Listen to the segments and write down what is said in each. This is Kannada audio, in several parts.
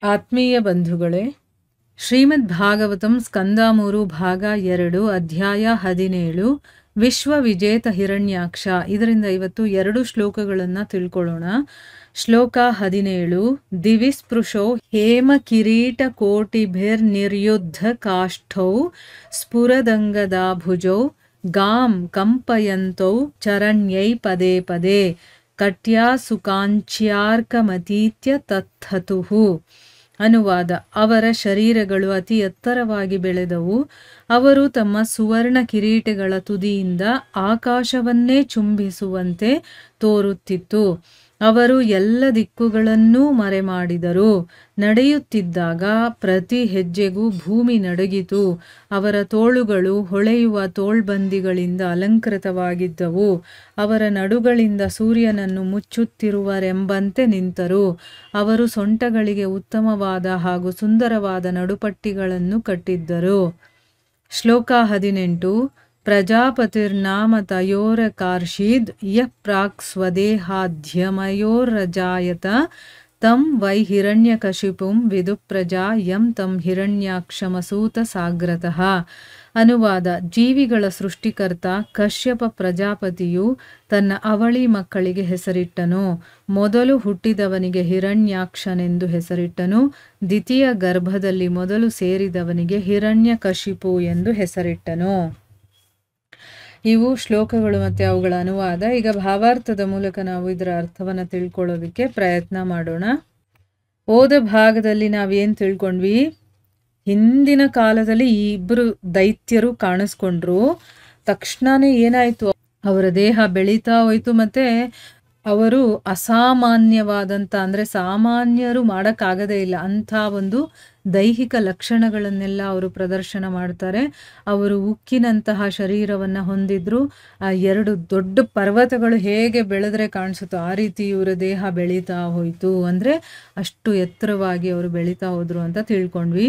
ಆತ್ಮೀಯ ಬಂಧುಗಳೇ, ಶ್ರೀಮದ್ ಭಾಗವತಂ ಸ್ಕಂದ 3 ಭಾಗ 2 ಅಧ್ಯಾಯ 17 ವಿಶ್ವ ವಿಜೇತ ಹಿರಣ್ಯಾಕ್ಷ. ಇದರಿಂದ ಇವತ್ತು 2 ಶ್ಲೋಕಗಳನ್ನು ತಿಳ್ಕೊಳ್ಳೋಣ. ಶ್ಲೋಕ 17 ದಿವಿಸ್ಪೃಶೋ ಹೇಮ ಕಿರೀಟ ಕೋಟಿಭಿರ್ ನಿರ್ಯುದ್ಧ ಕಾಷ್ಠೌ ಸ್ಫುರದಂಗದಾಭುಜೌ ಗಾಂ ಕಂಪಯಂತೌ ಚರಣ್ಯೈ ಪದೇ ಪದೇ ಕಟ್ಯಾ ಸುಕಾಂಚ್ಯಾರ್ಕಮತೀತ್ಯ ತತ್ಥತುಹು. ಅನುವಾದ: ಅವರ ಶರೀರಗಳು ಅತಿ ಎತ್ತರವಾಗಿ ಬೆಳೆದವು. ಅವರು ತಮ್ಮ ಸುವರ್ಣ ಕಿರೀಟಗಳ ತುದಿಯಿಂದ ಆಕಾಶವನ್ನೇ ಚುಂಬಿಸುವಂತೆ ತೋರುತ್ತಿತ್ತು. ಅವರು ಎಲ್ಲ ದಿಕ್ಕುಗಳನ್ನೂ ಮರೆಮಾಡಿದರು. ನಡೆಯುತ್ತಿದ್ದಾಗ ಪ್ರತಿ ಹೆಜ್ಜೆಗೂ ಭೂಮಿ ನಡುಗಿತು. ಅವರ ತೋಳುಗಳು ಹೊಳೆಯುವ ತೋಳ್ಬಂದಿಗಳಿಂದ ಅಲಂಕೃತವಾಗಿದ್ದವು. ಅವರ ನಡುಗಳಿಂದ ಸೂರ್ಯನನ್ನು ಮುಚ್ಚುತ್ತಿರುವರೆಂಬಂತೆ ನಿಂತರು. ಅವರು ಸೊಂಟಗಳಿಗೆ ಉತ್ತಮವಾದ ಹಾಗೂ ಸುಂದರವಾದ ನಡುಪಟ್ಟಿಗಳನ್ನು ಕಟ್ಟಿದ್ದರು. ಶ್ಲೋಕ 18 ಪ್ರಜಾಪತಿರ್ನಾಮ ತಯೋರಕಾರ್ಷೀದ್ ಯಃ ಪ್ರಾಕ್ ಸ್ವದೇಹಾಧ್ಯವಯೋರಜಾಯತ ತಂ ವೈ ಹಿರಣ್ಯಕಶಿಪುಂ ವಿದುಪ್ರಜಾ ಯಂ ತಂ ಹಿರಣ್ಯಾಕ್ಷಮಸೂತ ಸಾಗ್ರತಃ. ಅನುವಾದ: ಜೀವಿಗಳ ಸೃಷ್ಟಿಕರ್ತ ಕಶ್ಯಪ ಪ್ರಜಾಪತಿಯು ತನ್ನ ಅವಳಿ ಮಕ್ಕಳಿಗೆ ಹೆಸರಿಟ್ಟನು. ಮೊದಲು ಹುಟ್ಟಿದವನಿಗೆ ಹಿರಣ್ಯಾಕ್ಷನೆಂದು ಹೆಸರಿಟ್ಟನು. ದ್ವಿತೀಯ ಗರ್ಭದಲ್ಲಿ ಮೊದಲು ಸೇರಿದವನಿಗೆ ಹಿರಣ್ಯಕಶಿಪು ಎಂದು ಹೆಸರಿಟ್ಟನು. ಇವು ಶ್ಲೋಕಗಳು ಮತ್ತು ಅವುಗಳ ಅನುವಾದ. ಈಗ ಭಾವಾರ್ಥದ ಮೂಲಕ ನಾವು ಇದರ ಅರ್ಥವನ್ನು ತಿಳ್ಕೊಳ್ಳೋದಕ್ಕೆ ಪ್ರಯತ್ನ ಮಾಡೋಣ. ಓದ ಭಾಗದಲ್ಲಿ ನಾವೇನು ತಿಳ್ಕೊಂಡ್ವಿ? ಹಿಂದಿನ ಕಾಲದಲ್ಲಿ ಈ ಇಬ್ಬರು ದೈತ್ಯರು ಕಾಣಿಸ್ಕೊಂಡ್ರು. ತಕ್ಷಣನೇ ಏನಾಯಿತು? ಅವರ ದೇಹ ಬೆಳೀತಾ ಹೋಯ್ತು. ಮತ್ತು ಅವರು ಅಸಾಮಾನ್ಯವಾದಂಥ, ಅಂದರೆ ಸಾಮಾನ್ಯರು ಮಾಡೋಕ್ಕಾಗದೇ ಇಲ್ಲ ಅಂಥ ಒಂದು ದೈಹಿಕ ಲಕ್ಷಣಗಳನ್ನೆಲ್ಲ ಅವರು ಪ್ರದರ್ಶನ ಮಾಡ್ತಾರೆ. ಅವರು ಉಕ್ಕಿನಂತಹ ಶರೀರವನ್ನು ಹೊಂದಿದ್ರು. ಆ 2 ದೊಡ್ಡ ಪರ್ವತಗಳು ಹೇಗೆ ಬೆಳೆದ್ರೆ ಕಾಣಿಸುತ್ತೋ ಆ ರೀತಿ ಇವರ ದೇಹ ಬೆಳೀತಾ ಹೋಯಿತು. ಅಂದರೆ ಅಷ್ಟು ಎತ್ತರವಾಗಿ ಅವರು ಬೆಳೀತಾ ಹೋದ್ರು ಅಂತ ತಿಳ್ಕೊಂಡ್ವಿ.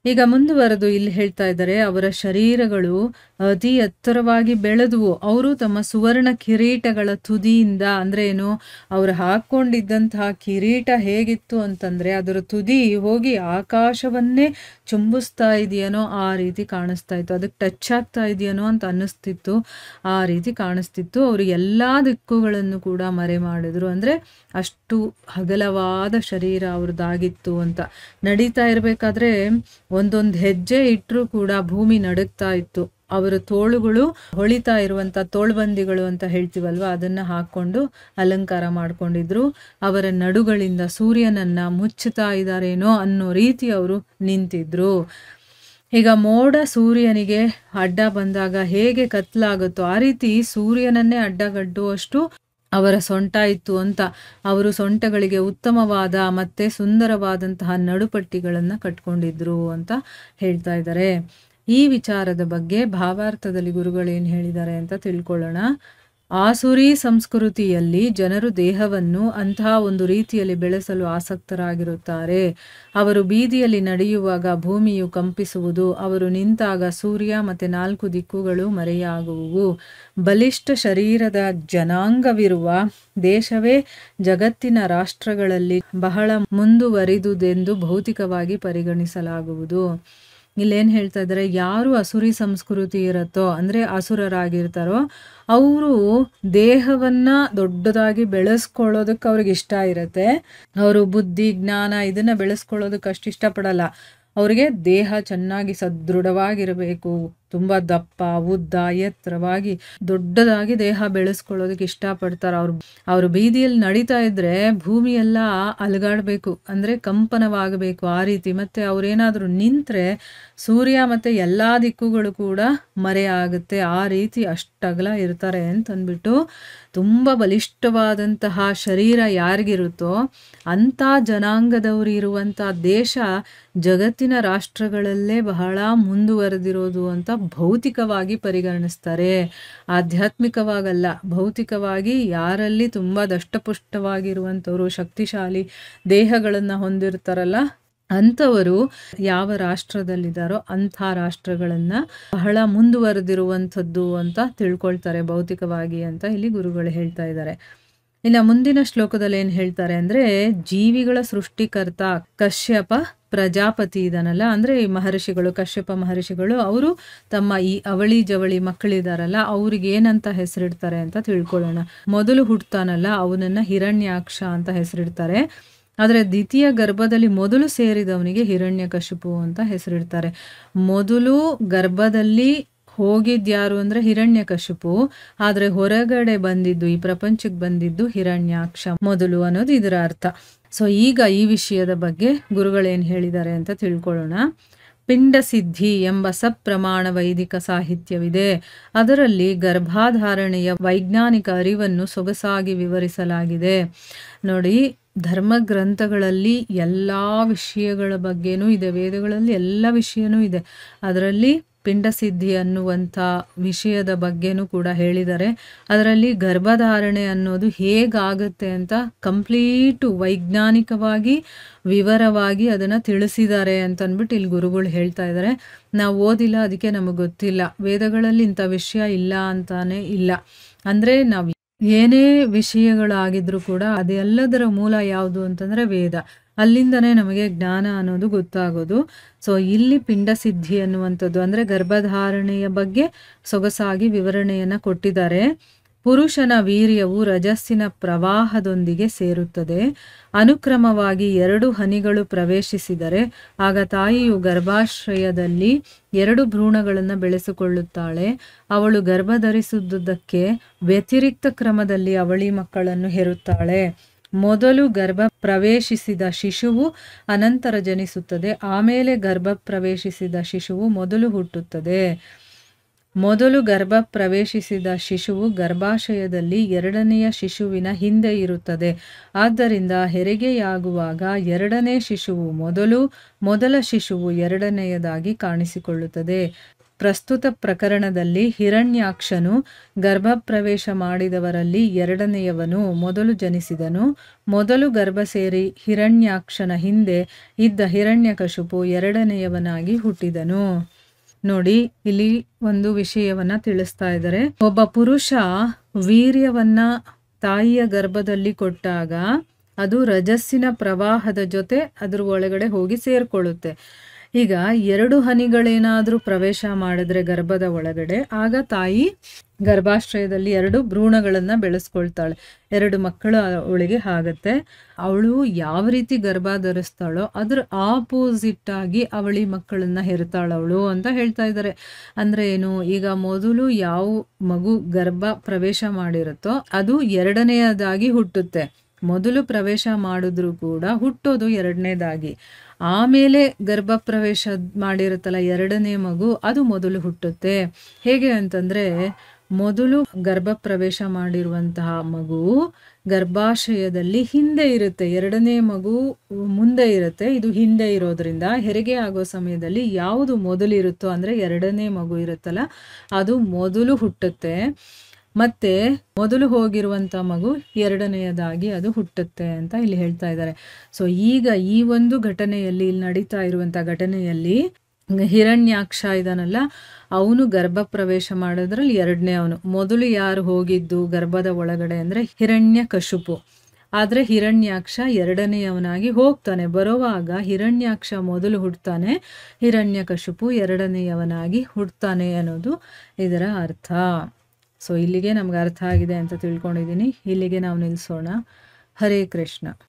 ಈಗ ಮುಂದುವರೆದು ಇಲ್ಲಿ ಹೇಳ್ತಾ ಇದ್ದಾರೆ, ಅವರ ಶರೀರಗಳು ಅತಿ ಎತ್ತರವಾಗಿ ಬೆಳೆದವು. ಅವರು ತಮ್ಮ ಸುವರ್ಣ ಕಿರೀಟಗಳ ತುದಿಯಿಂದ, ಅಂದ್ರೆ ಏನು, ಅವರು ಹಾಕ್ಕೊಂಡಿದ್ದಂತಹ ಕಿರೀಟ ಹೇಗಿತ್ತು ಅಂತಂದ್ರೆ ಅದರ ತುದಿ ಹೋಗಿ ಆಕಾಶವನ್ನೇ ಚುಂಬಿಸ್ತಾ ಇದೆಯೇನೋ ಆ ರೀತಿ ಕಾಣಿಸ್ತಾ ಇತ್ತು. ಅದಕ್ಕೆ ಟಚ್ ಆಗ್ತಾ ಇದೆಯೇನೋ ಅಂತ ಅನ್ನಿಸ್ತಿತ್ತು. ಆ ರೀತಿ ಕಾಣಿಸ್ತಿತ್ತು. ಅವರು ಎಲ್ಲ ದಿಕ್ಕುಗಳನ್ನು ಕೂಡ ಮರೆ ಮಾಡಿದ್ರು. ಅಂದರೆ ಅಷ್ಟು ಅಗಲವಾದ ಶರೀರ ಅವ್ರದ್ದಾಗಿತ್ತು ಅಂತ. ನಡೀತಾ ಇರಬೇಕಾದ್ರೆ ಒಂದೊಂದು ಹೆಜ್ಜೆ ಇಟ್ಟರೂ ಕೂಡ ಭೂಮಿ ನಡುಗ್ತಾ ಇತ್ತು. ಅವರ ತೋಳುಗಳು ಹೊಳಿತಾ ಇರುವಂಥ ತೋಳ್ಬಂದಿಗಳು ಅಂತ ಹೇಳ್ತೀವಲ್ವ, ಅದನ್ನು ಹಾಕ್ಕೊಂಡು ಅಲಂಕಾರ ಮಾಡ್ಕೊಂಡಿದ್ರು. ಅವರ ನಡುಗಳಿಂದ ಸೂರ್ಯನನ್ನು ಮುಚ್ಚುತ್ತಾ ಇದ್ದಾರೇನೋ ಅನ್ನೋ ರೀತಿ ಅವರು ನಿಂತಿದ್ರು. ಈಗ ಮೋಡ ಸೂರ್ಯನಿಗೆ ಅಡ್ಡ ಬಂದಾಗ ಹೇಗೆ ಕತ್ಲಾಗುತ್ತೋ ಆ ರೀತಿ ಸೂರ್ಯನನ್ನೇ ಅಡ್ಡಗಟ್ಟುವಷ್ಟು ಅವರ ಸೊಂಟ ಇತ್ತು ಅಂತ. ಅವರು ಸೊಂಟಗಳಿಗೆ ಉತ್ತಮವಾದ ಮತ್ತು ಸುಂದರವಾದಂತಹ ನಡುಪಟ್ಟಿಗಳನ್ನು ಕಟ್ಕೊಂಡಿದ್ರು ಅಂತ ಹೇಳ್ತಾ ಇದ್ದಾರೆ. ಈ ವಿಚಾರದ ಬಗ್ಗೆ ಭಾವಾರ್ಥದಲ್ಲಿ ಗುರುಗಳೇನು ಹೇಳಿದ್ದಾರೆ ಅಂತ ತಿಳ್ಕೊಳ್ಳೋಣ. ಆಸುರಿ ಸಂಸ್ಕೃತಿಯಲ್ಲಿ ಜನರು ದೇಹವನ್ನು ಅಂತಹ ಒಂದು ರೀತಿಯಲ್ಲಿ ಬೆಳೆಸಲು ಆಸಕ್ತರಾಗಿರುತ್ತಾರೆ. ಅವರು ಬೀದಿಯಲ್ಲಿ ನಡೆಯುವಾಗ ಭೂಮಿಯು ಕಂಪಿಸುವುದು. ಅವರು ನಿಂತಾಗ ಸೂರ್ಯ ಮತ್ತು 4 ದಿಕ್ಕುಗಳು ಮರೆಯಾಗುವುವು. ಬಲಿಷ್ಠ ಶರೀರದ ಜನಾಂಗವಿರುವ ದೇಶವೇ ಜಗತ್ತಿನ ರಾಷ್ಟ್ರಗಳಲ್ಲಿ ಬಹಳ ಮುಂದುವರಿದುದೆಂದು ಭೌತಿಕವಾಗಿ ಪರಿಗಣಿಸಲಾಗುವುದು. ಇಲ್ಲೇನು ಹೇಳ್ತಾ ಇದ್ದಾರೆ? ಯಾರು ಅಸುರಿ ಸಂಸ್ಕೃತಿ ಇರುತ್ತೋ, ಅಂದರೆ ಅಸುರರಾಗಿರ್ತಾರೋ, ಅವರು ದೇಹವನ್ನು ದೊಡ್ಡದಾಗಿ ಬೆಳೆಸ್ಕೊಳ್ಳೋದಕ್ಕೆ ಅವ್ರಿಗೆ ಇಷ್ಟ ಇರುತ್ತೆ. ಅವರು ಬುದ್ಧಿ ಜ್ಞಾನ ಇದನ್ನು ಬೆಳೆಸ್ಕೊಳ್ಳೋದಕ್ಕೆ ಅಷ್ಟು ಇಷ್ಟಪಡಲ್ಲ. ಅವರಿಗೆ ದೇಹ ಚೆನ್ನಾಗಿ ಸದೃಢವಾಗಿರಬೇಕು. ತುಂಬ ದಪ್ಪ, ಉದ್ದ, ಎತ್ತರವಾಗಿ ದೊಡ್ಡದಾಗಿ ದೇಹ ಬೆಳೆಸ್ಕೊಳ್ಳೋದಕ್ಕೆ ಇಷ್ಟಪಡ್ತಾರೆ. ಅವರು ಬೀದಿಯಲ್ಲಿ ನಡೀತಾ ಇದ್ರೆ ಭೂಮಿಯೆಲ್ಲ ಅಲುಗಾಡಬೇಕು, ಅಂದರೆ ಕಂಪನವಾಗಬೇಕು ಆ ರೀತಿ. ಮತ್ತು ಅವರೇನಾದರೂ ನಿಂತರೆ ಸೂರ್ಯ ಮತ್ತು ಎಲ್ಲ ದಿಕ್ಕುಗಳು ಕೂಡ ಮರೆ ಆಗುತ್ತೆ. ಆ ರೀತಿ ಅಷ್ಟಗಲ ಇರ್ತಾರೆ ಅಂತಂದ್ಬಿಟ್ಟು, ತುಂಬ ಬಲಿಷ್ಠವಾದಂತಹ ಶರೀರ ಯಾರಿಗಿರುತ್ತೋ ಅಂಥ ಜನಾಂಗದವರು ಇರುವಂಥ ದೇಶ ಜಗತ್ತಿನ ರಾಷ್ಟ್ರಗಳಲ್ಲೇ ಬಹಳ ಮುಂದುವರೆದಿರೋದು ಅಂತ ಭೌತಿಕವಾಗಿ ಪರಿಗಣಿಸ್ತಾರೆ. ಆಧ್ಯಾತ್ಮಿಕವಾಗಲ್ಲ, ಭೌತಿಕವಾಗಿ ಯಾರಲ್ಲಿ ತುಂಬ ದಷ್ಟಪುಷ್ಟವಾಗಿರುವಂಥವ್ರು, ಶಕ್ತಿಶಾಲಿ ದೇಹಗಳನ್ನು ಹೊಂದಿರ್ತಾರಲ್ಲ ಅಂಥವರು ಯಾವ ರಾಷ್ಟ್ರದಲ್ಲಿದ್ದಾರೋ ಅಂಥ ರಾಷ್ಟ್ರಗಳನ್ನು ಬಹಳ ಮುಂದುವರೆದಿರುವಂಥದ್ದು ಅಂತ ತಿಳ್ಕೊಳ್ತಾರೆ ಭೌತಿಕವಾಗಿ ಅಂತ ಇಲ್ಲಿ ಗುರುಗಳು ಹೇಳ್ತಾ ಇದ್ದಾರೆ. ಇನ್ನು ಮುಂದಿನ ಶ್ಲೋಕದಲ್ಲಿ ಏನು ಹೇಳ್ತಾರೆ ಅಂದರೆ, ಜೀವಿಗಳ ಸೃಷ್ಟಿಕರ್ತ ಕಶ್ಯಪ ಪ್ರಜಾಪತಿ ಇದನ್ನಲ್ಲ, ಅಂದರೆ ಈ ಮಹರ್ಷಿಗಳು, ಕಶ್ಯಪ ಮಹರ್ಷಿಗಳು, ಅವರು ತಮ್ಮ ಈ ಅವಳಿ ಜವಳಿ ಮಕ್ಕಳಿದಾರಲ್ಲ ಅವ್ರಿಗೆ ಏನಂತ ಹೆಸರಿಡ್ತಾರೆ ಅಂತ ತಿಳ್ಕೊಳ್ಳೋಣ. ಮೊದಲು ಹುಡ್ತಾನಲ್ಲ ಅವನನ್ನ ಹಿರಣ್ಯಾಕ್ಷ ಅಂತ ಹೆಸರಿಡ್ತಾರೆ. ಆದರೆ ದ್ವಿತೀಯ ಗರ್ಭದಲ್ಲಿ ಮೊದಲು ಸೇರಿದವನಿಗೆ ಹಿರಣ್ಯಕಶಿಪು ಅಂತ ಹೆಸರಿಡ್ತಾರೆ. ಮೊದಲು ಗರ್ಭದಲ್ಲಿ ಹೋಗಿದ್ಯಾರು ಅಂದರೆ ಹಿರಣ್ಯಕಶಿಪು, ಆದರೆ ಹೊರಗಡೆ ಬಂದಿದ್ದು, ಈ ಪ್ರಪಂಚಕ್ಕೆ ಬಂದಿದ್ದು ಹಿರಣ್ಯಾಕ್ಷ ಮೊದಲು ಅನ್ನೋದು ಇದರ ಅರ್ಥ. ಸೊ ಈಗ ಈ ವಿಷಯದ ಬಗ್ಗೆ ಗುರುಗಳೇನು ಹೇಳಿದ್ದಾರೆ ಅಂತ ತಿಳ್ಕೊಳ್ಳೋಣ. ಪಿಂಡ ಸಿದ್ಧಿ ಎಂಬ ಸಪ್ರಮಾಣ ವೈದಿಕ ಸಾಹಿತ್ಯವಿದೆ. ಅದರಲ್ಲಿ ಗರ್ಭಾಧಾರಣೆಯ ವೈಜ್ಞಾನಿಕ ಅರಿವನ್ನು ಸೊಗಸಾಗಿ ವಿವರಿಸಲಾಗಿದೆ. ನೋಡಿ, ಧರ್ಮ ಗ್ರಂಥಗಳಲ್ಲಿ ಎಲ್ಲ ವಿಷಯಗಳ ಬಗ್ಗೆನೂ ಇದೆ, ವೇದಗಳಲ್ಲಿ ಎಲ್ಲ ವಿಷಯನೂ ಇದೆ. ಅದರಲ್ಲಿ ಪಿಂಡಸಿದ್ಧಿ ಅನ್ನುವಂಥ ವಿಷಯದ ಬಗ್ಗೆನೂ ಕೂಡ ಹೇಳಿದ್ದಾರೆ. ಅದರಲ್ಲಿ ಗರ್ಭಧಾರಣೆ ಅನ್ನೋದು ಹೇಗಾಗುತ್ತೆ ಅಂತ ಕಂಪ್ಲೀಟು ವೈಜ್ಞಾನಿಕವಾಗಿ ವಿವರವಾಗಿ ಅದನ್ನು ತಿಳಿಸಿದ್ದಾರೆ ಅಂತ ಅಂದ್ಬಿಟ್ಟು ಇಲ್ಲಿ ಗುರುಗಳು ಹೇಳ್ತಾ ಇದ್ದಾರೆ. ನಾವು ಓದಿಲ್ಲ, ಅದಕ್ಕೆ ನಮಗೆ ಗೊತ್ತಿಲ್ಲ. ವೇದಗಳಲ್ಲಿ ಇಂಥ ವಿಷಯ ಇಲ್ಲ ಅಂತಾನೆ ಇಲ್ಲ. ಅಂದರೆ ನಾವು ಏನೇ ವಿಷಯಗಳಾಗಿದ್ರೂ ಕೂಡ ಅದೆಲ್ಲದರ ಮೂಲ ಯಾವುದು ಅಂತಂದರೆ ವೇದ. ಅಲ್ಲಿಂದನೇ ನಮಗೆ ಜ್ಞಾನ ಅನ್ನೋದು ಗೊತ್ತಾಗೋದು. ಸೊ ಇಲ್ಲಿ ಪಿಂಡ ಸಿದ್ಧಿ ಅನ್ನುವಂಥದ್ದು ಅಂದರೆ ಗರ್ಭಧಾರಣೆಯ ಬಗ್ಗೆ ಸೊಗಸಾಗಿ ವಿವರಣೆಯನ್ನು ಕೊಟ್ಟಿದ್ದಾರೆ. ಪುರುಷನ ವೀರ್ಯವು ರಜಸ್ಸಿನ ಪ್ರವಾಹದೊಂದಿಗೆ ಸೇರುತ್ತದೆ. ಅನುಕ್ರಮವಾಗಿ 2 ಹನಿಗಳು ಪ್ರವೇಶಿಸಿದರೆ ಆಗ ತಾಯಿಯು ಗರ್ಭಾಶ್ರಯದಲ್ಲಿ 2 ಭ್ರೂಣಗಳನ್ನು ಬೆಳೆಸಿಕೊಳ್ಳುತ್ತಾಳೆ. ಅವಳು ಗರ್ಭಧರಿಸುವುದಕ್ಕೆ ವ್ಯತಿರಿಕ್ತ ಕ್ರಮದಲ್ಲಿ ಅವಳಿ ಮಕ್ಕಳನ್ನು ಹೆರುತ್ತಾಳೆ. ಮೊದಲು ಗರ್ಭ ಪ್ರವೇಶಿಸಿದ ಶಿಶುವು ಅನಂತರ ಜನಿಸುತ್ತದೆ. ಆಮೇಲೆ ಗರ್ಭ ಪ್ರವೇಶಿಸಿದ ಶಿಶುವು ಮೊದಲು ಹುಟ್ಟುತ್ತದೆ. ಮೊದಲು ಗರ್ಭ ಪ್ರವೇಶಿಸಿದ ಶಿಶುವು ಗರ್ಭಾಶಯದಲ್ಲಿ 2ನೆಯ ಶಿಶುವಿನ ಹಿಂದೆ ಇರುತ್ತದೆ. ಆದ್ದರಿಂದ ಹೆರಿಗೆಯಾಗುವಾಗ 2ನೇ ಶಿಶುವು ಮೊದಲ ಶಿಶುವು 2ನೆಯದಾಗಿ ಕಾಣಿಸಿಕೊಳ್ಳುತ್ತದೆ. ಪ್ರಸ್ತುತ ಪ್ರಕರಣದಲ್ಲಿ ಹಿರಣ್ಯಾಕ್ಷನು ಗರ್ಭಪ್ರವೇಶ ಮಾಡಿದವರಲ್ಲಿ 2ನೆಯವನು ಮೊದಲು ಜನಿಸಿದನು. ಮೊದಲು ಗರ್ಭ ಸೇರಿ ಹಿರಣ್ಯಾಕ್ಷನ ಹಿಂದೆ ಇದ್ದ ಹಿರಣ್ಯಕಶಿಪು 2ನೆಯವನಾಗಿ ಹುಟ್ಟಿದನು. ನೋಡಿ, ಇಲ್ಲಿ ಒಂದು ವಿಷಯವನ್ನ ತಿಳಿಸ್ತಾ ಇದ್ದಾರೆ. ಒಬ್ಬ ಪುರುಷ ವೀರ್ಯವನ್ನ ತಾಯಿಯ ಗರ್ಭದಲ್ಲಿ ಕೊಟ್ಟಾಗ ಅದು ರಜಸ್ಸಿನ ಪ್ರವಾಹದ ಜೊತೆ ಅದ್ರ ಒಳಗಡೆ ಹೋಗಿ ಸೇರ್ಕೊಳ್ಳುತ್ತೆ. ಈಗ 2 ಹನಿಗಳೇನಾದರೂ ಪ್ರವೇಶ ಮಾಡಿದ್ರೆ ಗರ್ಭದ ಒಳಗಡೆ, ಆಗ ತಾಯಿ ಗರ್ಭಾಶ್ರಯದಲ್ಲಿ 2 ಭ್ರೂಣಗಳನ್ನು ಬೆಳೆಸ್ಕೊಳ್ತಾಳೆ. 2 ಮಕ್ಕಳು ಅವಳಿಗೆ ಆಗತ್ತೆ. ಅವಳು ಯಾವ ರೀತಿ ಗರ್ಭ ಧರಿಸ್ತಾಳೋ ಅದ್ರ ಆಪೋಸಿಟ್ ಆಗಿ ಅವಳಿ ಮಕ್ಕಳನ್ನ ಹೆರ್ತಾಳವಳು ಅಂತ ಹೇಳ್ತಾ ಇದ್ದಾರೆ. ಅಂದ್ರೆ ಏನು, ಈಗ ಮೊದಲು ಯಾವ ಮಗು ಗರ್ಭ ಪ್ರವೇಶ ಮಾಡಿರುತ್ತೋ ಅದು 2ನೇದಾಗಿ ಹುಟ್ಟುತ್ತೆ. ಮೊದಲು ಪ್ರವೇಶ ಮಾಡಿದ್ರು ಕೂಡ ಹುಟ್ಟೋದು 2ನೇದಾಗಿ. ಆಮೇಲೆ ಗರ್ಭ ಪ್ರವೇಶ ಮಾಡಿರುತ್ತಲ್ಲ 2ನೇ ಮಗು, ಅದು ಮೊದಲು ಹುಟ್ಟುತ್ತೆ. ಹೇಗೆ ಅಂತಂದ್ರೆ, ಮೊದಲು ಗರ್ಭ ಪ್ರವೇಶ ಮಾಡಿರುವಂತಹ ಮಗು ಗರ್ಭಾಶಯದಲ್ಲಿ ಹಿಂದೆ ಇರುತ್ತೆ, 2ನೇ ಮಗು ಮುಂದೆ ಇರುತ್ತೆ. ಇದು ಹಿಂದೆ ಇರೋದ್ರಿಂದ ಹೆರಿಗೆ ಆಗೋ ಸಮಯದಲ್ಲಿ ಯಾವುದು ಮೊದಲಿರುತ್ತೋ ಅಂದ್ರೆ 2ನೇ ಮಗು ಇರುತ್ತಲ್ಲ ಅದು ಮೊದಲು ಹುಟ್ಟುತ್ತೆ. ಮತ್ತೆ ಮೊದಲು ಹೋಗಿರುವಂಥ ಮಗು 2ನೇಯದಾಗಿ ಅದು ಹುಟ್ಟುತ್ತೆ ಅಂತ ಇಲ್ಲಿ ಹೇಳ್ತಾ ಇದ್ದಾರೆ. ಸೊ ಈಗ ಈ ಒಂದು ಘಟನೆಯಲ್ಲಿ, ಇಲ್ಲಿ ನಡೀತಾ ಇರುವಂಥ ಘಟನೆಯಲ್ಲಿ ಹಿರಣ್ಯಾಕ್ಷ ಇದಾನಲ್ಲ, ಅವನು ಗರ್ಭ ಪ್ರವೇಶ ಮಾಡೋದ್ರಲ್ಲಿ 2ನೇ ಅವನು. ಮೊದಲು ಯಾರು ಹೋಗಿದ್ದು ಗರ್ಭದ ಒಳಗಡೆ ಅಂದರೆ ಹಿರಣ್ಯಕಶಿಪು. ಆದರೆ ಹಿರಣ್ಯಾಕ್ಷ 2ನೇಯವನಾಗಿ ಹೋಗ್ತಾನೆ. ಬರುವಾಗ ಹಿರಣ್ಯಾಕ್ಷ ಮೊದಲು ಹುಡ್ತಾನೆ, ಹಿರಣ್ಯಕಶಿಪು 2ನೇಯವನಾಗಿ ಹುಡ್ತಾನೆ ಅನ್ನೋದು ಇದರ ಅರ್ಥ. ಸೊ ಇಲ್ಲಿಗೆ ನಮ್ಗೆ ಅರ್ಥ ಆಗಿದೆ ಅಂತ ತಿಳ್ಕೊಂಡಿದ್ದೀನಿ. ಇಲ್ಲಿಗೆ ನಾವು ನಿಲ್ಲಿಸೋಣ. ಹರೇ ಕೃಷ್ಣ.